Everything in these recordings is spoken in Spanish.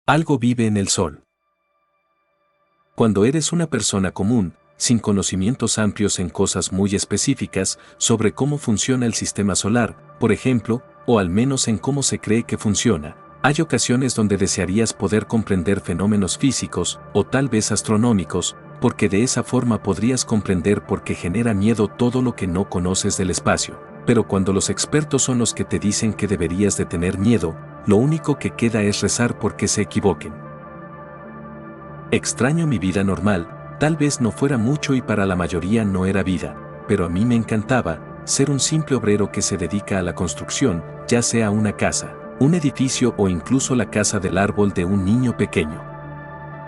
Algo vive en el Sol. Cuando eres una persona común, sin conocimientos amplios en cosas muy específicas sobre cómo funciona el sistema solar, por ejemplo, o al menos en cómo se cree que funciona, hay ocasiones donde desearías poder comprender fenómenos físicos o tal vez astronómicos, porque de esa forma podrías comprender por qué genera miedo todo lo que no conoces del espacio. Pero cuando los expertos son los que te dicen que deberías de tener miedo, lo único que queda es rezar porque se equivoquen. Extraño mi vida normal, tal vez no fuera mucho y para la mayoría no era vida, pero a mí me encantaba ser un simple obrero que se dedica a la construcción, ya sea una casa, un edificio o incluso la casa del árbol de un niño pequeño.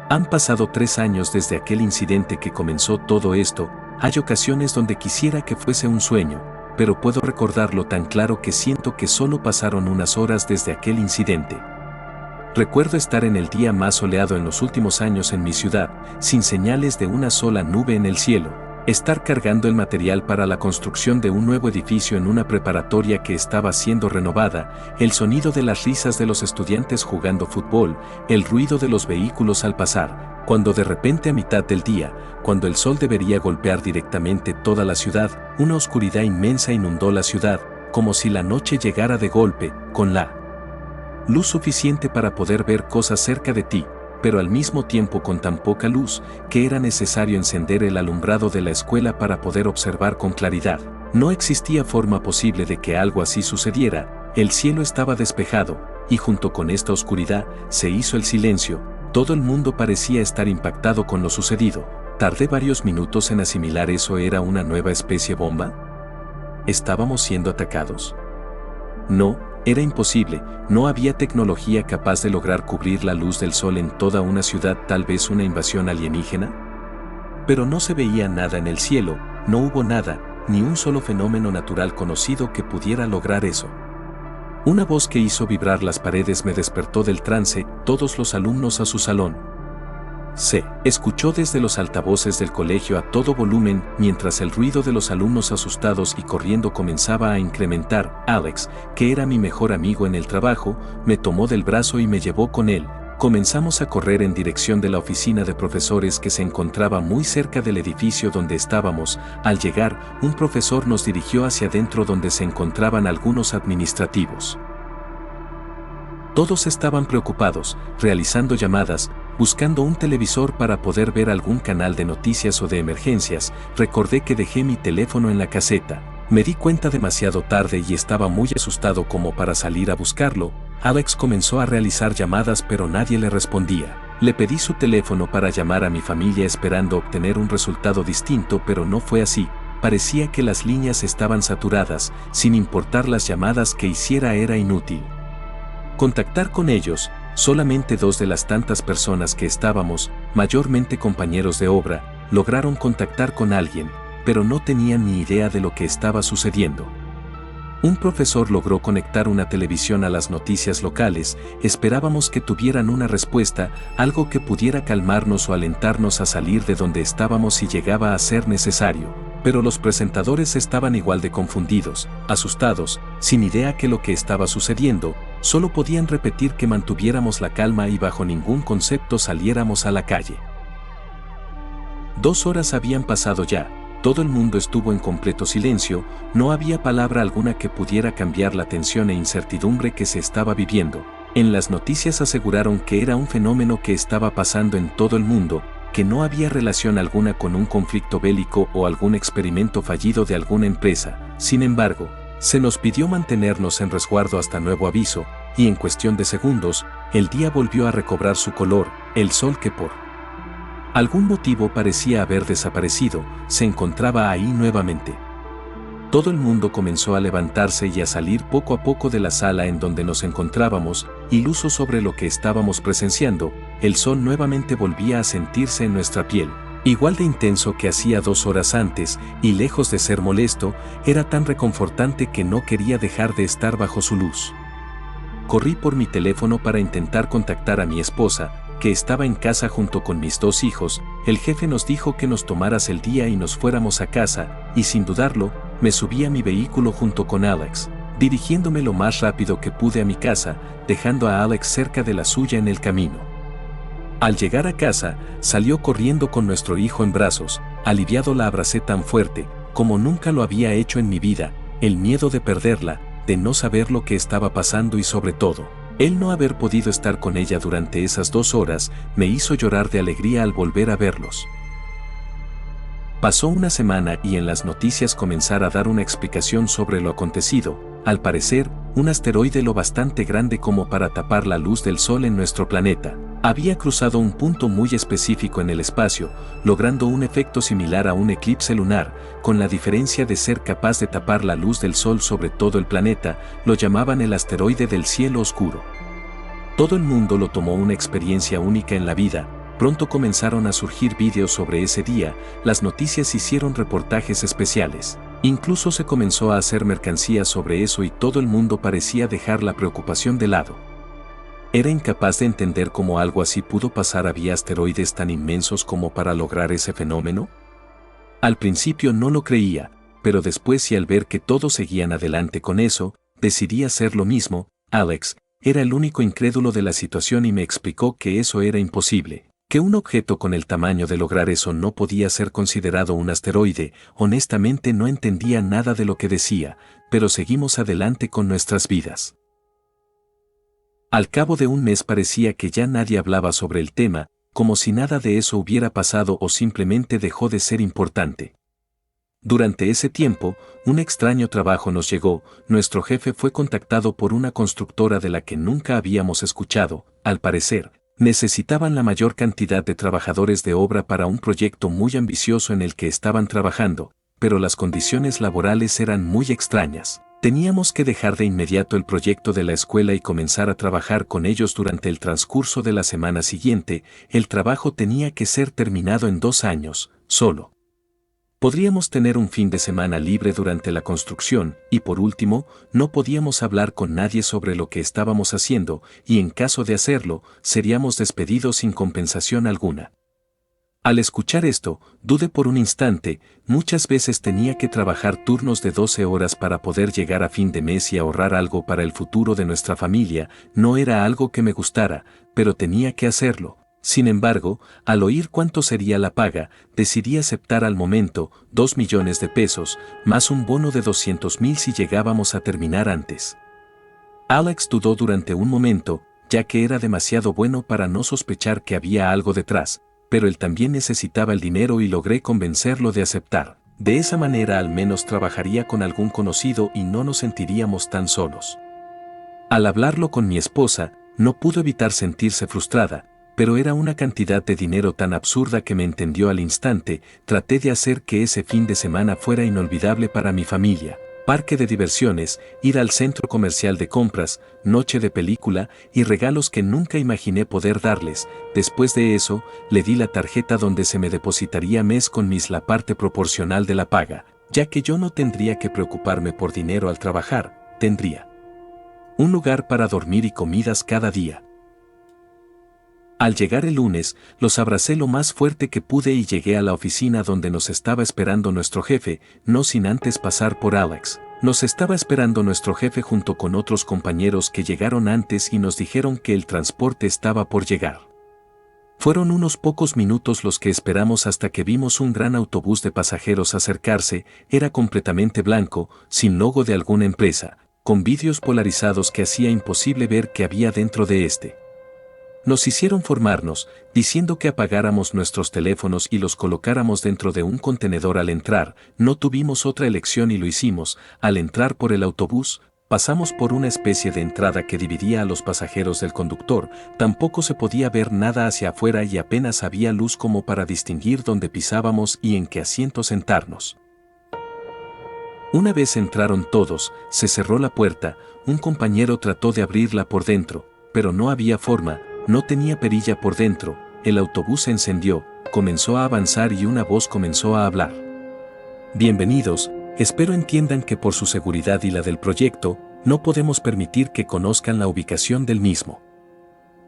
Han pasado 3 años desde aquel incidente que comenzó todo esto. Hay ocasiones donde quisiera que fuese un sueño, pero puedo recordarlo tan claro que siento que solo pasaron unas horas desde aquel incidente. Recuerdo estar en el día más soleado en los últimos años en mi ciudad, sin señales de una sola nube en el cielo, estar cargando el material para la construcción de un nuevo edificio en una preparatoria que estaba siendo renovada, el sonido de las risas de los estudiantes jugando fútbol, el ruido de los vehículos al pasar, cuando de repente a mitad del día, cuando el sol debería golpear directamente toda la ciudad, una oscuridad inmensa inundó la ciudad, como si la noche llegara de golpe, con la luz suficiente para poder ver cosas cerca de ti, pero al mismo tiempo con tan poca luz, que era necesario encender el alumbrado de la escuela para poder observar con claridad. No existía forma posible de que algo así sucediera, el cielo estaba despejado, y junto con esta oscuridad, se hizo el silencio. Todo el mundo parecía estar impactado con lo sucedido. Tardé varios minutos en asimilar eso. ¿Era una nueva especie bomba? ¿Estábamos siendo atacados? No, era imposible, no había tecnología capaz de lograr cubrir la luz del sol en toda una ciudad. ¿Tal vez una invasión alienígena? Pero no se veía nada en el cielo, no hubo nada, ni un solo fenómeno natural conocido que pudiera lograr eso. Una voz que hizo vibrar las paredes me despertó del trance. Todos los alumnos a su salón. Se escuchó desde los altavoces del colegio a todo volumen, mientras el ruido de los alumnos asustados y corriendo comenzaba a incrementar. Alex, que era mi mejor amigo en el trabajo, me tomó del brazo y me llevó con él. Comenzamos a correr en dirección de la oficina de profesores que se encontraba muy cerca del edificio donde estábamos. Al llegar, un profesor nos dirigió hacia adentro donde se encontraban algunos administrativos. Todos estaban preocupados, realizando llamadas, buscando un televisor para poder ver algún canal de noticias o de emergencias. Recordé que dejé mi teléfono en la caseta. Me di cuenta demasiado tarde y estaba muy asustado como para salir a buscarlo. Alex comenzó a realizar llamadas pero nadie le respondía. Le pedí su teléfono para llamar a mi familia esperando obtener un resultado distinto, pero no fue así. Parecía que las líneas estaban saturadas, sin importar las llamadas que hiciera era inútil contactar con ellos. Solamente 2 de las tantas personas que estábamos, mayormente compañeros de obra, lograron contactar con alguien, pero no tenían ni idea de lo que estaba sucediendo. Un profesor logró conectar una televisión a las noticias locales. Esperábamos que tuvieran una respuesta, algo que pudiera calmarnos o alentarnos a salir de donde estábamos si llegaba a ser necesario. Pero los presentadores estaban igual de confundidos, asustados, sin idea de lo que estaba sucediendo. Solo podían repetir que mantuviéramos la calma y bajo ningún concepto saliéramos a la calle. 2 horas habían pasado ya. Todo el mundo estuvo en completo silencio, no había palabra alguna que pudiera cambiar la tensión e incertidumbre que se estaba viviendo. En las noticias aseguraron que era un fenómeno que estaba pasando en todo el mundo, que no había relación alguna con un conflicto bélico o algún experimento fallido de alguna empresa. Sin embargo, se nos pidió mantenernos en resguardo hasta nuevo aviso, y en cuestión de segundos, el día volvió a recobrar su color. El sol, que por algún motivo parecía haber desaparecido, se encontraba ahí nuevamente. Todo el mundo comenzó a levantarse y a salir poco a poco de la sala en donde nos encontrábamos, ilusos sobre lo que estábamos presenciando. El sol nuevamente volvía a sentirse en nuestra piel, igual de intenso que hacía 2 horas antes, y lejos de ser molesto, era tan reconfortante que no quería dejar de estar bajo su luz. Corrí por mi teléfono para intentar contactar a mi esposa, que estaba en casa junto con mis 2 hijos. El jefe nos dijo que nos tomaras el día y nos fuéramos a casa, y sin dudarlo, me subí a mi vehículo junto con Alex. dirigiéndome lo más rápido que pude a mi casa, dejando a Alex cerca de la suya en el camino. Al llegar a casa, salió corriendo con nuestro hijo en brazos. Aliviado la abracé tan fuerte, como nunca lo había hecho en mi vida. El miedo de perderla, de no saber lo que estaba pasando y sobre todo, el no haber podido estar con ella durante esas 2 horas, me hizo llorar de alegría al volver a verlos. Pasó una semana y en las noticias comenzara a dar una explicación sobre lo acontecido. Al parecer, un asteroide lo bastante grande como para tapar la luz del Sol en nuestro planeta, había cruzado un punto muy específico en el espacio, logrando un efecto similar a un eclipse lunar, con la diferencia de ser capaz de tapar la luz del Sol sobre todo el planeta. Lo llamaban el asteroide del cielo oscuro. Todo el mundo lo tomó una experiencia única en la vida. Pronto comenzaron a surgir vídeos sobre ese día, las noticias hicieron reportajes especiales. Incluso se comenzó a hacer mercancía sobre eso y todo el mundo parecía dejar la preocupación de lado. Era incapaz de entender cómo algo así pudo pasar. ¿Había asteroides tan inmensos como para lograr ese fenómeno? Al principio no lo creía, pero después y al ver que todos seguían adelante con eso, decidí hacer lo mismo. Alex era el único incrédulo de la situación y me explicó que eso era imposible, que un objeto con el tamaño de lograr eso no podía ser considerado un asteroide. Honestamente no entendía nada de lo que decía, pero seguimos adelante con nuestras vidas. Al cabo de un mes parecía que ya nadie hablaba sobre el tema, como si nada de eso hubiera pasado o simplemente dejó de ser importante. Durante ese tiempo, un extraño trabajo nos llegó. Nuestro jefe fue contactado por una constructora de la que nunca habíamos escuchado. Al parecer, necesitaban la mayor cantidad de trabajadores de obra para un proyecto muy ambicioso en el que estaban trabajando, pero las condiciones laborales eran muy extrañas. Teníamos que dejar de inmediato el proyecto de la escuela y comenzar a trabajar con ellos durante el transcurso de la semana siguiente. El trabajo tenía que ser terminado en 2 años, solo. Podríamos tener un fin de semana libre durante la construcción y por último, no podíamos hablar con nadie sobre lo que estábamos haciendo y en caso de hacerlo, seríamos despedidos sin compensación alguna. Al escuchar esto, dudé por un instante. Muchas veces tenía que trabajar turnos de 12 horas para poder llegar a fin de mes y ahorrar algo para el futuro de nuestra familia. No era algo que me gustara, pero tenía que hacerlo. Sin embargo, al oír cuánto sería la paga, decidí aceptar al momento. 2 millones de pesos, más un bono de 200,000 si llegábamos a terminar antes. Alex dudó durante un momento, ya que era demasiado bueno para no sospechar que había algo detrás, pero él también necesitaba el dinero y logré convencerlo de aceptar. De esa manera al menos trabajaría con algún conocido y no nos sentiríamos tan solos. Al hablarlo con mi esposa, no pudo evitar sentirse frustrada, pero era una cantidad de dinero tan absurda que me entendió al instante. Traté de hacer que ese fin de semana fuera inolvidable para mi familia. Parque de diversiones, ir al centro comercial de compras, noche de película y regalos que nunca imaginé poder darles. Después de eso, le di la tarjeta donde se me depositaría mes con mis la parte proporcional de la paga, ya que yo no tendría que preocuparme por dinero al trabajar, tendría un lugar para dormir y comidas cada día. Al llegar el lunes, los abracé lo más fuerte que pude y llegué a la oficina donde nos estaba esperando nuestro jefe, no sin antes pasar por Alex. Nos estaba esperando nuestro jefe junto con otros compañeros que llegaron antes y nos dijeron que el transporte estaba por llegar. Fueron unos pocos minutos los que esperamos hasta que vimos un gran autobús de pasajeros acercarse. Era completamente blanco, sin logo de alguna empresa, con vidrios polarizados que hacía imposible ver qué había dentro de este. Nos hicieron formarnos, diciendo que apagáramos nuestros teléfonos y los colocáramos dentro de un contenedor al entrar. No tuvimos otra elección y lo hicimos. Al entrar por el autobús, pasamos por una especie de entrada que dividía a los pasajeros del conductor. Tampoco se podía ver nada hacia afuera y apenas había luz como para distinguir dónde pisábamos y en qué asiento sentarnos. Una vez entraron todos, se cerró la puerta. Un compañero trató de abrirla por dentro, pero no había forma. No tenía perilla por dentro. El autobús se encendió, comenzó a avanzar y una voz comenzó a hablar. Bienvenidos, espero entiendan que por su seguridad y la del proyecto, no podemos permitir que conozcan la ubicación del mismo.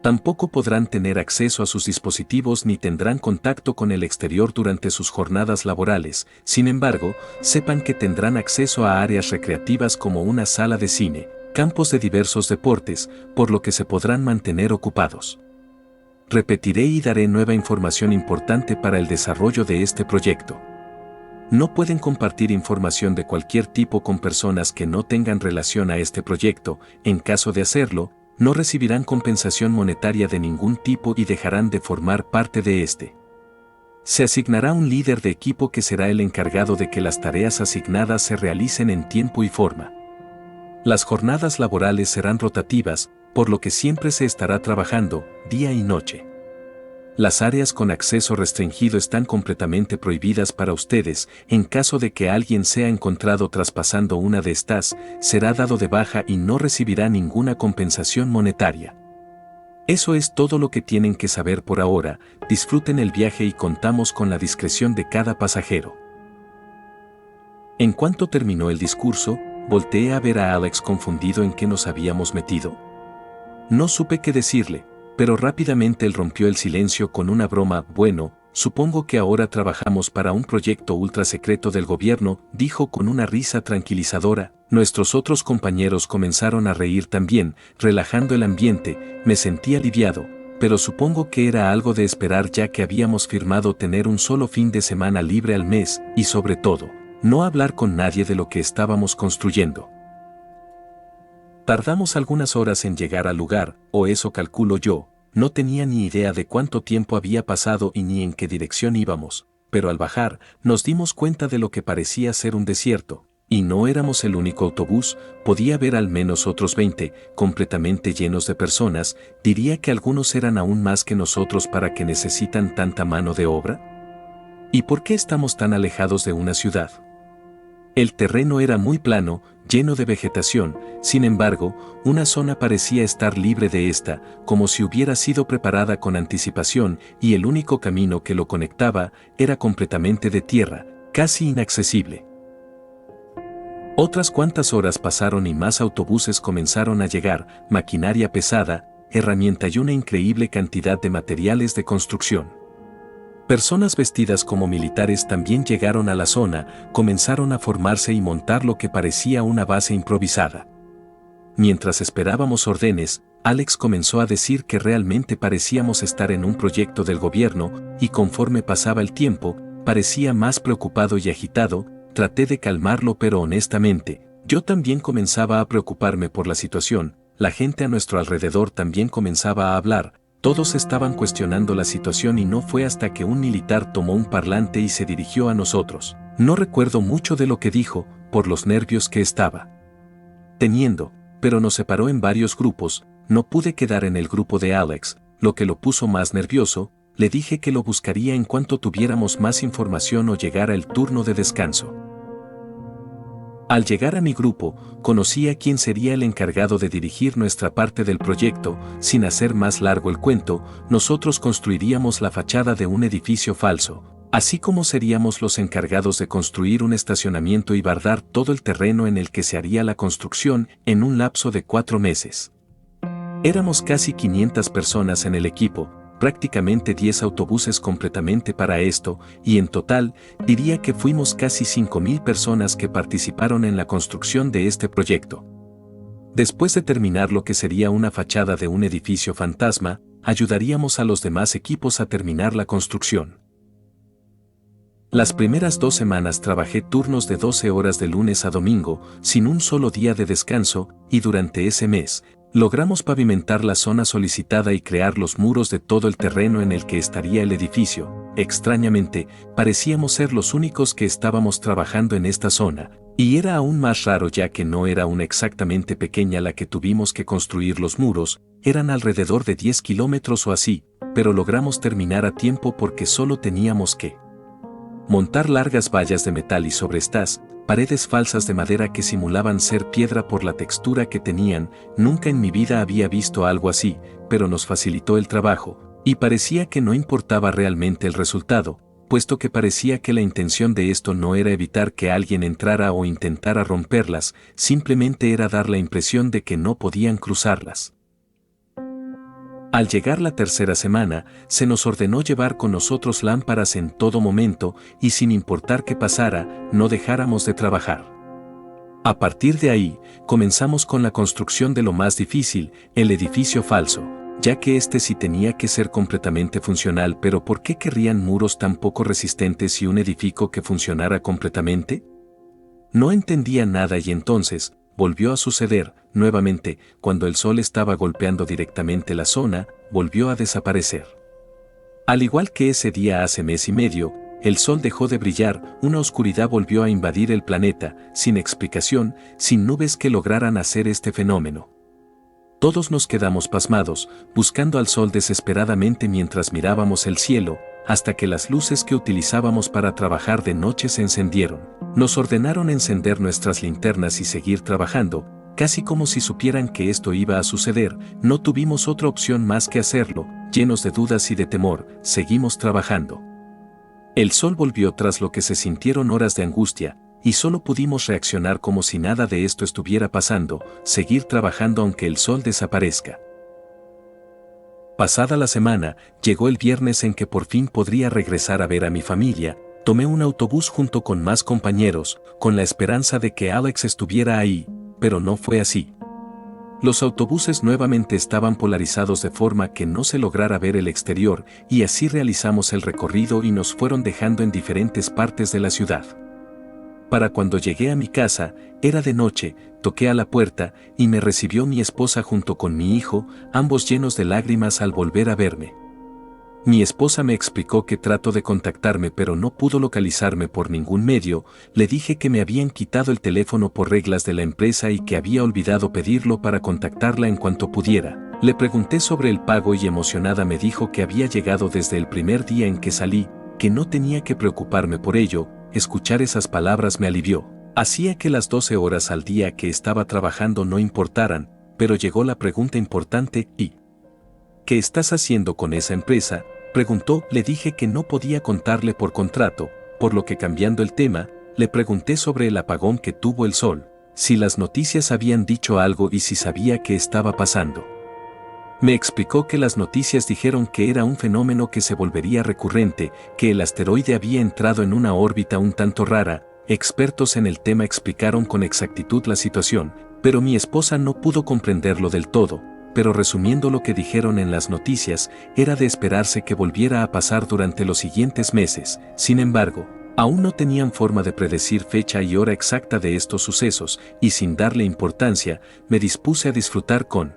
Tampoco podrán tener acceso a sus dispositivos ni tendrán contacto con el exterior durante sus jornadas laborales. Sin embargo, sepan que tendrán acceso a áreas recreativas como una sala de cine, campos de diversos deportes, por lo que se podrán mantener ocupados. Repetiré y daré nueva información importante para el desarrollo de este proyecto. No pueden compartir información de cualquier tipo con personas que no tengan relación a este proyecto. En caso de hacerlo, no recibirán compensación monetaria de ningún tipo y dejarán de formar parte de este. Se asignará un líder de equipo que será el encargado de que las tareas asignadas se realicen en tiempo y forma. Las jornadas laborales serán rotativas, por lo que siempre se estará trabajando, día y noche. Las áreas con acceso restringido están completamente prohibidas para ustedes. En caso de que alguien sea encontrado traspasando una de estas, será dado de baja y no recibirá ninguna compensación monetaria. Eso es todo lo que tienen que saber por ahora. Disfruten el viaje y contamos con la discreción de cada pasajero. En cuanto terminó el discurso, volteé a ver a Alex confundido en qué nos habíamos metido. No supe qué decirle, pero rápidamente él rompió el silencio con una broma. Bueno, supongo que ahora trabajamos para un proyecto ultra secreto del gobierno, dijo con una risa tranquilizadora. Nuestros otros compañeros comenzaron a reír también, relajando el ambiente. Me sentí aliviado, pero supongo que era algo de esperar ya que habíamos firmado tener un solo fin de semana libre al mes, y sobre todo, no hablar con nadie de lo que estábamos construyendo. Tardamos algunas horas en llegar al lugar, o eso calculo yo. No tenía ni idea de cuánto tiempo había pasado y ni en qué dirección íbamos, pero al bajar, nos dimos cuenta de lo que parecía ser un desierto, y no éramos el único autobús. Podía haber al menos otros 20, completamente llenos de personas. Diría que algunos eran aún más que nosotros para que necesitan tanta mano de obra. ¿Y por qué estamos tan alejados de una ciudad? El terreno era muy plano, lleno de vegetación. Sin embargo, una zona parecía estar libre de esta, como si hubiera sido preparada con anticipación, y el único camino que lo conectaba era completamente de tierra, casi inaccesible. Otras cuantas horas pasaron y más autobuses comenzaron a llegar, maquinaria pesada, herramienta y una increíble cantidad de materiales de construcción. Personas vestidas como militares también llegaron a la zona, comenzaron a formarse y montar lo que parecía una base improvisada. Mientras esperábamos órdenes, Alex comenzó a decir que realmente parecíamos estar en un proyecto del gobierno, y conforme pasaba el tiempo, parecía más preocupado y agitado. Traté de calmarlo, pero honestamente, yo también comenzaba a preocuparme por la situación. La gente a nuestro alrededor también comenzaba a hablar. Todos estaban cuestionando la situación y no fue hasta que un militar tomó un parlante y se dirigió a nosotros. No recuerdo mucho de lo que dijo, por los nervios que estaba teniendo, pero nos separó en varios grupos. No pude quedar en el grupo de Alex, lo que lo puso más nervioso. Le dije que lo buscaría en cuanto tuviéramos más información o llegara el turno de descanso. Al llegar a mi grupo, conocí a quien sería el encargado de dirigir nuestra parte del proyecto. Sin hacer más largo el cuento, nosotros construiríamos la fachada de un edificio falso, así como seríamos los encargados de construir un estacionamiento y bardar todo el terreno en el que se haría la construcción en un lapso de 4 meses. Éramos casi 500 personas en el equipo, prácticamente 10 autobuses completamente para esto, y en total, diría que fuimos casi 5.000 personas que participaron en la construcción de este proyecto. Después de terminar lo que sería una fachada de un edificio fantasma, ayudaríamos a los demás equipos a terminar la construcción. Las primeras 2 semanas trabajé turnos de 12 horas de lunes a domingo, sin un solo día de descanso, y durante ese mes, logramos pavimentar la zona solicitada y crear los muros de todo el terreno en el que estaría el edificio. Extrañamente, parecíamos ser los únicos que estábamos trabajando en esta zona, y era aún más raro ya que no era una exactamente pequeña la que tuvimos que construir los muros. Eran alrededor de 10 kilómetros o así, pero logramos terminar a tiempo porque solo teníamos que montar largas vallas de metal y sobre estas, paredes falsas de madera que simulaban ser piedra por la textura que tenían. Nunca en mi vida había visto algo así, pero nos facilitó el trabajo, y parecía que no importaba realmente el resultado, puesto que parecía que la intención de esto no era evitar que alguien entrara o intentara romperlas, simplemente era dar la impresión de que no podían cruzarlas. Al llegar la tercera semana, se nos ordenó llevar con nosotros lámparas en todo momento y sin importar qué pasara, no dejáramos de trabajar. A partir de ahí, comenzamos con la construcción de lo más difícil, el edificio falso, ya que este sí tenía que ser completamente funcional, pero ¿por qué querrían muros tan poco resistentes y un edificio que funcionara completamente? No entendía nada y entonces, volvió a suceder, nuevamente, cuando el sol estaba golpeando directamente la zona, volvió a desaparecer. Al igual que ese día hace mes y medio, el sol dejó de brillar, una oscuridad volvió a invadir el planeta, sin explicación, sin nubes que lograran hacer este fenómeno. Todos nos quedamos pasmados, buscando al sol desesperadamente mientras mirábamos el cielo, hasta que las luces que utilizábamos para trabajar de noche se encendieron. Nos ordenaron encender nuestras linternas y seguir trabajando, casi como si supieran que esto iba a suceder. No tuvimos otra opción más que hacerlo, llenos de dudas y de temor, seguimos trabajando. El sol volvió tras lo que se sintieron horas de angustia, y solo pudimos reaccionar como si nada de esto estuviera pasando, seguir trabajando aunque el sol desaparezca. Pasada la semana, llegó el viernes en que por fin podría regresar a ver a mi familia. Tomé un autobús junto con más compañeros, con la esperanza de que Alex estuviera ahí, pero no fue así. Los autobuses nuevamente estaban polarizados de forma que no se lograra ver el exterior, y así realizamos el recorrido y nos fueron dejando en diferentes partes de la ciudad. Para cuando llegué a mi casa, era de noche, toqué a la puerta, y me recibió mi esposa junto con mi hijo, ambos llenos de lágrimas al volver a verme. Mi esposa me explicó que trató de contactarme pero no pudo localizarme por ningún medio. Le dije que me habían quitado el teléfono por reglas de la empresa y que había olvidado pedirlo para contactarla en cuanto pudiera. Le pregunté sobre el pago y emocionada me dijo que había llegado desde el primer día en que salí, que no tenía que preocuparme por ello. Escuchar esas palabras me alivió. Hacía que las 12 horas al día que estaba trabajando no importaran, pero llegó la pregunta importante: ¿y qué estás haciendo con esa empresa?, preguntó. Le dije que no podía contarle por contrato, por lo que, cambiando el tema, le pregunté sobre el apagón que tuvo el sol, si las noticias habían dicho algo y si sabía qué estaba pasando. Me explicó que las noticias dijeron que era un fenómeno que se volvería recurrente, que el asteroide había entrado en una órbita un tanto rara. Expertos en el tema explicaron con exactitud la situación, pero mi esposa no pudo comprenderlo del todo. Pero resumiendo lo que dijeron en las noticias, era de esperarse que volviera a pasar durante los siguientes meses. Sin embargo, aún no tenían forma de predecir fecha y hora exacta de estos sucesos, y sin darle importancia, me dispuse a disfrutar con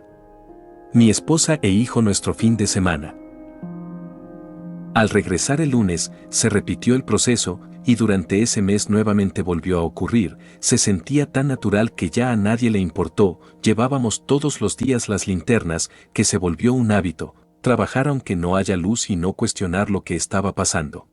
mi esposa e hijo nuestro fin de semana. Al regresar el lunes, se repitió el proceso, y durante ese mes nuevamente volvió a ocurrir. Se sentía tan natural que ya a nadie le importó. Llevábamos todos los días las linternas, que se volvió un hábito, trabajar aunque no haya luz y no cuestionar lo que estaba pasando.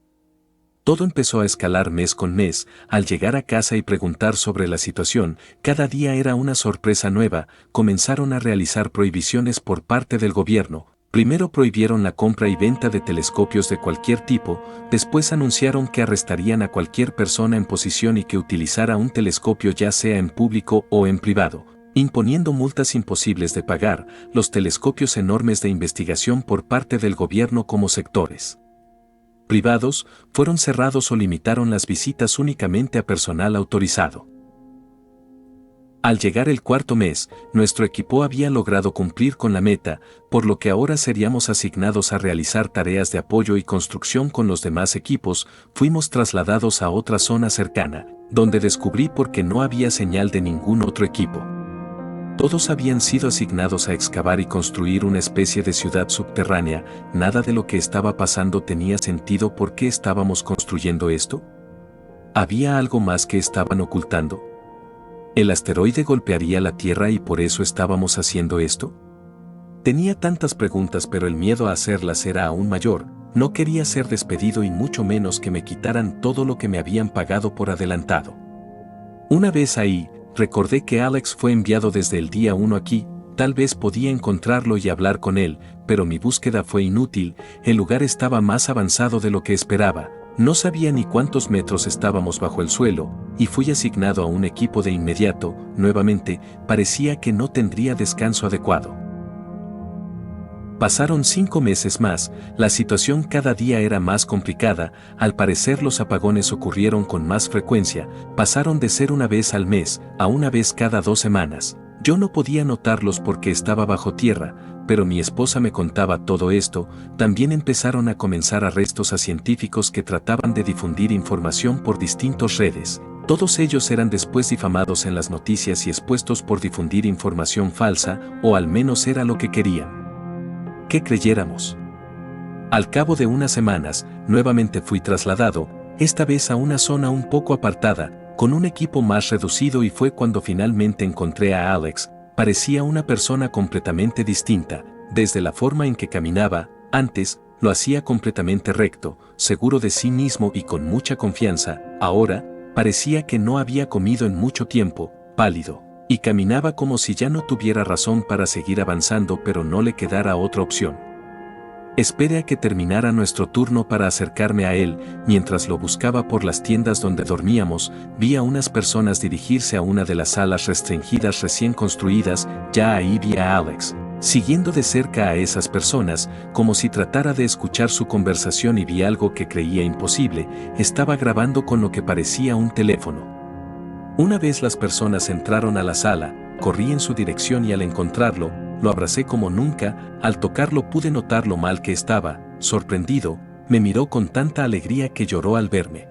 Todo empezó a escalar mes con mes. Al llegar a casa y preguntar sobre la situación, cada día era una sorpresa nueva. Comenzaron a realizar prohibiciones por parte del gobierno. Primero prohibieron la compra y venta de telescopios de cualquier tipo, después anunciaron que arrestarían a cualquier persona en posesión y que utilizara un telescopio, ya sea en público o en privado, imponiendo multas imposibles de pagar, los telescopios enormes de investigación por parte del gobierno como sectores privados fueron cerrados o limitaron las visitas únicamente a personal autorizado. Al llegar el cuarto mes, nuestro equipo había logrado cumplir con la meta, por lo que ahora seríamos asignados a realizar tareas de apoyo y construcción con los demás equipos. Fuimos trasladados a otra zona cercana, donde descubrí por qué no había señal de ningún otro equipo. Todos habían sido asignados a excavar y construir una especie de ciudad subterránea. Nada de lo que estaba pasando tenía sentido. ¿Por qué estábamos construyendo esto? ¿Había algo más que estaban ocultando? ¿El asteroide golpearía la Tierra y por eso estábamos haciendo esto? Tenía tantas preguntas, pero el miedo a hacerlas era aún mayor. No quería ser despedido y mucho menos que me quitaran todo lo que me habían pagado por adelantado. Una vez ahí, recordé que Alex fue enviado desde el día 1 aquí. Tal vez podía encontrarlo y hablar con él, pero mi búsqueda fue inútil. El lugar estaba más avanzado de lo que esperaba. No sabía ni cuántos metros estábamos bajo el suelo, y fui asignado a un equipo de inmediato. Nuevamente, parecía que no tendría descanso adecuado. Pasaron 5 meses más, la situación cada día era más complicada, al parecer los apagones ocurrieron con más frecuencia, pasaron de ser una vez al mes a una vez cada 2 semanas. Yo no podía notarlos porque estaba bajo tierra, pero mi esposa me contaba todo esto. También empezaron a comenzar arrestos a científicos que trataban de difundir información por distintas redes. Todos ellos eran después difamados en las noticias y expuestos por difundir información falsa, o al menos era lo que querían que creyéramos. Al cabo de unas semanas, nuevamente fui trasladado, esta vez a una zona un poco apartada, con un equipo más reducido, y fue cuando finalmente encontré a Alex. Parecía una persona completamente distinta, desde la forma en que caminaba. Antes, lo hacía completamente recto, seguro de sí mismo y con mucha confianza. Ahora, parecía que no había comido en mucho tiempo, pálido, y caminaba como si ya no tuviera razón para seguir avanzando, pero no le quedara otra opción. Esperé a que terminara nuestro turno para acercarme a él. Mientras lo buscaba por las tiendas donde dormíamos, vi a unas personas dirigirse a una de las salas restringidas recién construidas. Ya ahí vi a Alex, siguiendo de cerca a esas personas, como si tratara de escuchar su conversación, y vi algo que creía imposible. Estaba grabando con lo que parecía un teléfono. Una vez las personas entraron a la sala, corrí en su dirección y al encontrarlo, lo abracé como nunca. Al tocarlo pude notar lo mal que estaba. Sorprendido, me miró con tanta alegría que lloró al verme.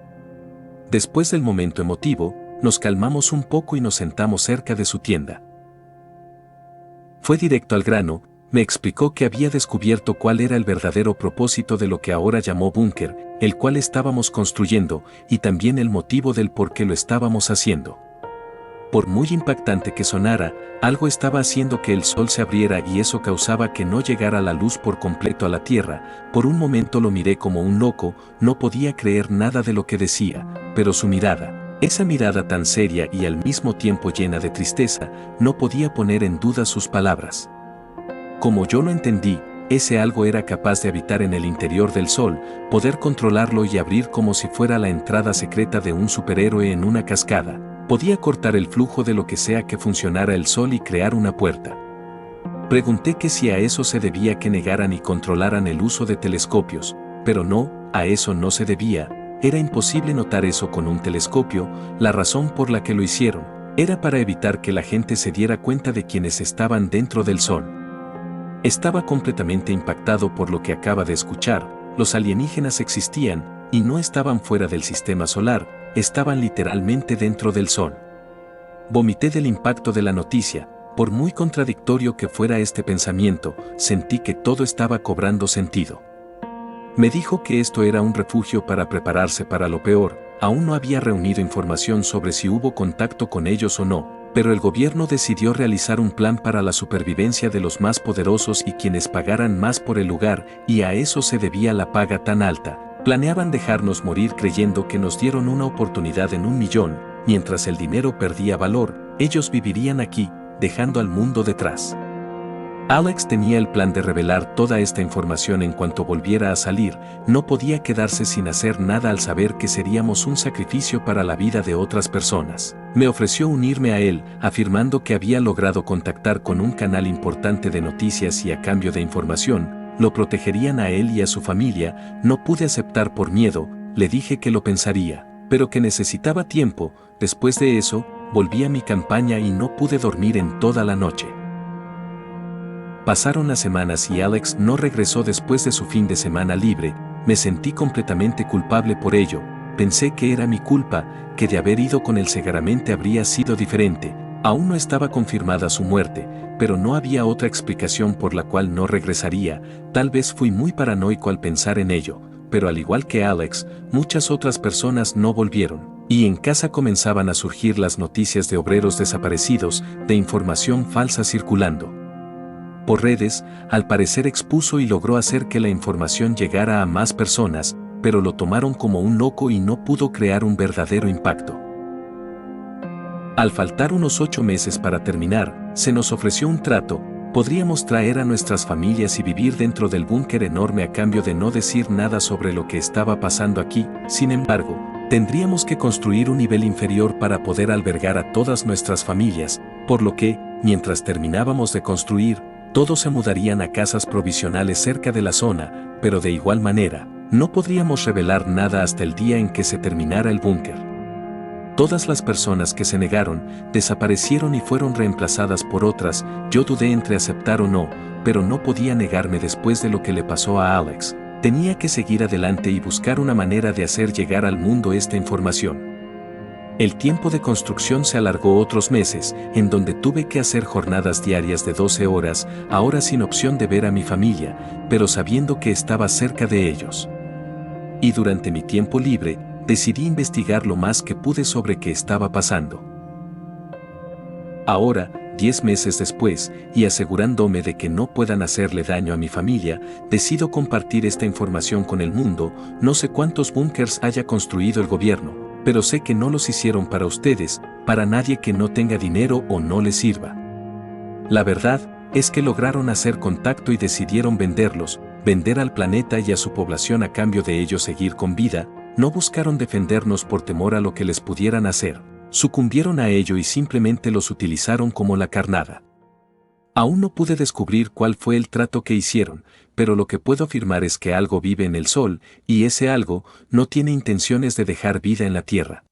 Después del momento emotivo, nos calmamos un poco y nos sentamos cerca de su tienda. Fue directo al grano, me explicó que había descubierto cuál era el verdadero propósito de lo que ahora llamó búnker, el cual estábamos construyendo, y también el motivo del por qué lo estábamos haciendo. Por muy impactante que sonara, algo estaba haciendo que el sol se abriera, y eso causaba que no llegara la luz por completo a la tierra. Por un momento lo miré como un loco, no podía creer nada de lo que decía, pero su mirada, esa mirada tan seria y al mismo tiempo llena de tristeza, no podía poner en duda sus palabras. Como yo lo entendí, ese algo era capaz de habitar en el interior del sol, poder controlarlo y abrir como si fuera la entrada secreta de un superhéroe en una cascada. Podía cortar el flujo de lo que sea que funcionara el sol y crear una puerta. Pregunté que si a eso se debía que negaran y controlaran el uso de telescopios, pero no, a eso no se debía. Era imposible notar eso con un telescopio. La razón por la que lo hicieron era para evitar que la gente se diera cuenta de quienes estaban dentro del sol. Estaba completamente impactado por lo que acaba de escuchar. Los alienígenas existían, y no estaban fuera del sistema solar, estaban literalmente dentro del sol. Vomité del impacto de la noticia. Por muy contradictorio que fuera este pensamiento, sentí que todo estaba cobrando sentido. Me dijo que esto era un refugio para prepararse para lo peor. Aún no había reunido información sobre si hubo contacto con ellos o no, pero el gobierno decidió realizar un plan para la supervivencia de los más poderosos y quienes pagaran más por el lugar, y a eso se debía la paga tan alta. Planeaban dejarnos morir creyendo que nos dieron una oportunidad en 1.000.000, mientras el dinero perdía valor, ellos vivirían aquí, dejando al mundo detrás. Alex tenía el plan de revelar toda esta información en cuanto volviera a salir. No podía quedarse sin hacer nada al saber que seríamos un sacrificio para la vida de otras personas. Me ofreció unirme a él, afirmando que había logrado contactar con un canal importante de noticias y a cambio de información, lo protegerían a él y a su familia. No pude aceptar por miedo. Le dije que lo pensaría, pero que necesitaba tiempo. Después de eso, volví a mi campaña y no pude dormir en toda la noche. Pasaron las semanas y Alex no regresó después de su fin de semana libre. Me sentí completamente culpable por ello. Pensé que era mi culpa, que de haber ido con él seguramente habría sido diferente. Aún no estaba confirmada su muerte, pero no había otra explicación por la cual no regresaría. Tal vez fui muy paranoico al pensar en ello, pero al igual que Alex, muchas otras personas no volvieron, y en casa comenzaban a surgir las noticias de obreros desaparecidos, de información falsa circulando por redes. Al parecer expuso y logró hacer que la información llegara a más personas, pero lo tomaron como un loco y no pudo crear un verdadero impacto. Al faltar unos 8 meses para terminar, se nos ofreció un trato. Podríamos traer a nuestras familias y vivir dentro del búnker enorme a cambio de no decir nada sobre lo que estaba pasando aquí. Sin embargo, tendríamos que construir un nivel inferior para poder albergar a todas nuestras familias, por lo que, mientras terminábamos de construir, Todos se mudarían a casas provisionales cerca de la zona, pero de igual manera, no podríamos revelar nada hasta el día en que se terminara el búnker. Todas las personas que se negaron, desaparecieron y fueron reemplazadas por otras. Yo dudé entre aceptar o no, pero no podía negarme después de lo que le pasó a Alex. Tenía que seguir adelante y buscar una manera de hacer llegar al mundo esta información. El tiempo de construcción se alargó otros meses, en donde tuve que hacer jornadas diarias de 12 horas, ahora sin opción de ver a mi familia, pero sabiendo que estaba cerca de ellos. Y durante mi tiempo libre, decidí investigar lo más que pude sobre qué estaba pasando. Ahora, 10 meses después, y asegurándome de que no puedan hacerle daño a mi familia, decido compartir esta información con el mundo. No sé cuántos búnkers haya construido el gobierno, pero sé que no los hicieron para ustedes, para nadie que no tenga dinero o no les sirva. La verdad es que lograron hacer contacto y decidieron venderlos, vender al planeta y a su población a cambio de ellos seguir con vida. No buscaron defendernos por temor a lo que les pudieran hacer. Sucumbieron a ello y simplemente los utilizaron como la carnada. Aún no pude descubrir cuál fue el trato que hicieron, pero lo que puedo afirmar es que algo vive en el sol, y ese algo no tiene intenciones de dejar vida en la tierra.